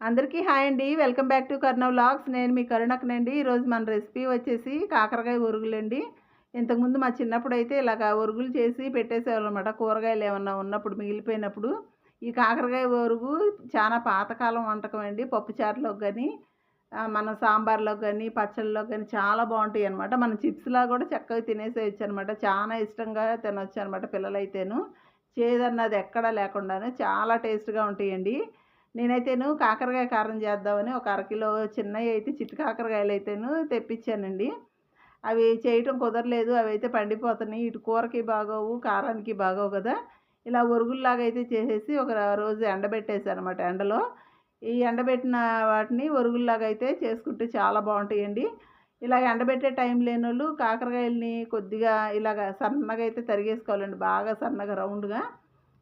అందరికీ హాయ్ అండి. Welcome back to Karuna vlogs. నేను మీ కరుణక్కనండి. ఈరోజు మన రెసిపీ వచ్చేసి కాకరకాయ ఒరుగులండి. ఇంతకుముందు మా చిన్నప్పుడైతే ఇలాగ ఒరుగులు చేసి పెట్టేసేవాళ్ళనమాట. కూరగాయలు ఏమన్నా ఉన్నప్పుడు మిగిలిపోయినప్పుడు. ఈ కాకరకాయ ఒరుగు చాలా పాతకాలం వంటకం అండి. పప్పుచారులోకి గానీ, మనం సాంబార్‌లోకి గానీ, పచ్చళ్ళలోకి గానీ చాలా బావుంటాయనమాట. మనం చిప్స్‌లా కూడా చక్కగా తినేసేయొచ్చనమాట. చాలా ఇష్టంగా తినొచ్చనమాట పిల్లలైతేను. చేదన్నది ఎక్కడా లేకుండాను చాలా టేస్ట్‌గా ఉంటాయండి. నేనైతేను కాకరకాయ కారం చేద్దామని ఒక అరకిలో చిన్నయయితే చిట్టి కాకరకాయలైతేను తెప్పించానండి. అవి చేయటం కుదరలేదు. అవైతే పండిపోతున్నాయి. ఇటు కూరకి బాగోవు, కారానికి బాగోవు గదా! ఇలా ఒరుగుల్లాగా అయితే చేసేసి ఒక రోజు ఎండబెట్టేసాననమాట ఎండలో. ఈ ఎండబెట్టిన వాటిని ఒరుగుల్లాగా అయితే చేసుకుంటే చాలా బావుంటాయండి. ఇలా ఎండబెట్టే టైం లేనోళ్ళు కాకరకాయలని కొద్దిగా ఇలాగ సన్నగా అయితే తరిగేసుకోవాలండి. బాగా సన్నగా రౌండ్‌గా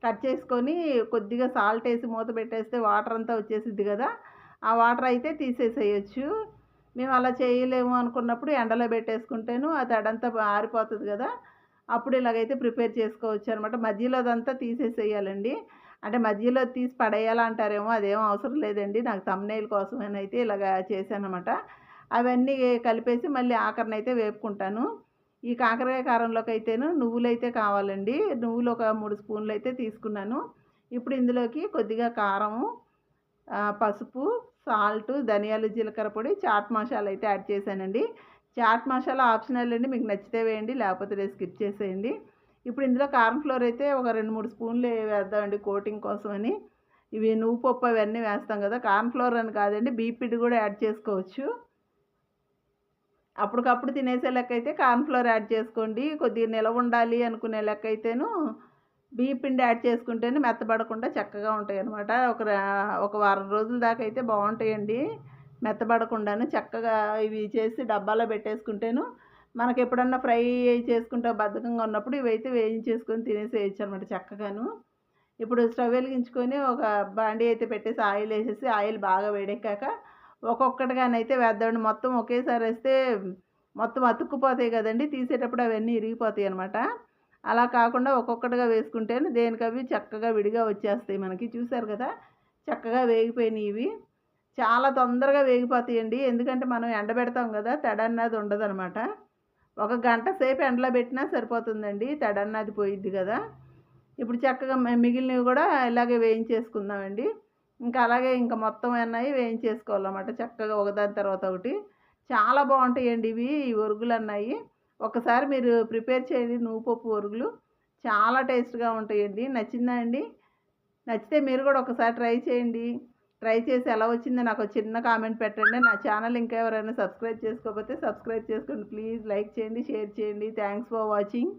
కట్ చేసుకొని కొద్దిగా సాల్ట్ ఏసి మూత పెట్టేస్తే వాటర్ అంతా వచ్చేసిద్ది కదా! ఆ వాటర్ అయితే తీసేసేయొచ్చు. మేము అలా చేయలేము అనుకున్నప్పుడు ఎండలో పెట్టేసుకుంటేను ఆ తడంతా ఆరిపోతది కదా! అప్పుడు ఇలాగైతే ప్రిపేర్ చేసుకోవచ్చనమాట. మధ్యలోదంతా తీసేసేయాలండి. అంటే మధ్యలో తీసి పడేయాలంటారేమో అదేం అవసరం లేదండి. నాకు థంబ్‌నెయిల్ కోసమనైతే ఇలాగా చేశాననమాట. అవన్నీ కలిపేసి మళ్ళీ ఆఖరినైతే వేపుకుంటాను. ఈ కాకరకాయ కారంలోకైతేను నువ్వులైతే కావాలండి. నువ్వులు ఒక 3 స్పూన్‌లయితే తీసుకున్నాను. ఇప్పుడు ఇందులోకి కొద్దిగా కారము, పసుపు, సాల్టు, ధనియాలు, జీలకర్ర పొడి, చాట్ మసాలా అయితే యాడ్ చేశానండి. చాట్ మసాలా ఆప్షనల్ అండి. మీకు నచ్చితే వేయండి. లేకపోతే లేదు స్కిప్ చేసేయండి. ఇప్పుడు ఇందులో కార్న్ ఫ్లోర్ అయితే ఒక 2, 3 స్పూన్లు వేద్దామండి కోటింగ్ కోసమని. ఇవి నువ్వు పప్పు అవన్నీ వేస్తాం కదా! కార్న్ ఫ్లోర్ అని కాదండి. బియ్యపు పిండి కూడా యాడ్ చేసుకోవచ్చు. అప్పటికప్పుడు తినేసే లెక్కయితే కార్న్ ఫ్లోర్ యాడ్ చేసుకోండి. కొద్దిగా నిలవుండాలి అనుకునే లెక్కయితేను బియ్యపు పిండి యాడ్ చేసుకుంటేనే మెత్తబడకుండా చక్కగా ఉంటాయనమాట. ఒక వారం రోజుల దాకా అయితే బావుంటాయండి. మెత్తబడకుండాను చక్కగా ఇవి చేసి డబ్బాలో పెట్టేసుకుంటేను మనకెప్పుడన్నా ఫ్రై చేసుకుంటే బద్ధకంగా ఉన్నప్పుడు ఇవైతే వేయించేసుకొని తినేసేయొచ్చనమాట చక్కగాను. ఇప్పుడు స్టవ్ వెలిగించుకొని ఒక బాండీ అయితే పెట్టేసి ఆయిలేసేసి ఆయిల్ బాగా వేడెక్కాక ఒక్కొక్కటిగానైతే వేద్దామండి. మొత్తం ఒకేసారేస్తే మొత్తం అతుక్కుపోతాయి గదండీ! తీసేటప్పుడు అవన్నీ ఇరిగిపోతాయనమాట. అలా కాకుండా ఒక్కొక్కటిగా వేసుకుంటేనే దేనికవి చక్కగా విడిగా వచ్చేస్తాయి మనకి. చూసారు గదా! చక్కగా వేగిపోయినియి ఇవి. చాలా తొందరగా వేగిపోతాయండి. ఎందుకంటే మనం ఎండబెడతాం గదా! తడన్నది ఉండదనమాట. ఒక గంట సేపు ఎండలో బెట్టినా సరిపోతుందండి. తడన్నది పోయిద్ది గదా! ఇప్పుడు చక్కగా మిగిలినవి గూడా ఇలాగే వేయించేసుకుందామండి. ఇంకా అలాగే ఇంక మొత్తం అన్నయి వేయించేసుకోవాలన్నమాట చక్కగా ఒకదాని తర్వాత ఒకటి. చాలా బావుంటాయండి ఇవి ఈ ఒరుగులన్నయి. ఒక్కసారి మీరు ప్రిపేర్ చేయండి నువ్వు పప్పు ఒరుగులు. చాలా టేస్ట్‌గా ఉంటాయండి. నచ్చిందా అండి? నచ్చితే మీరు గూడా ఒకసారి ట్రై చేయండి. ట్రై చేసి ఎలా వచ్చిందో నాకో చిన్న కామెంట్ పెట్టండి. నా ఛానల్ ఇంకా ఎవరైనా సబ్స్క్రైబ్ చేసుకోకపోతే సబ్స్క్రైబ్ చేసుకోండి ప్లీజ్. లైక్ చేయండి, షేర్ చేయండి. Thanks for watching.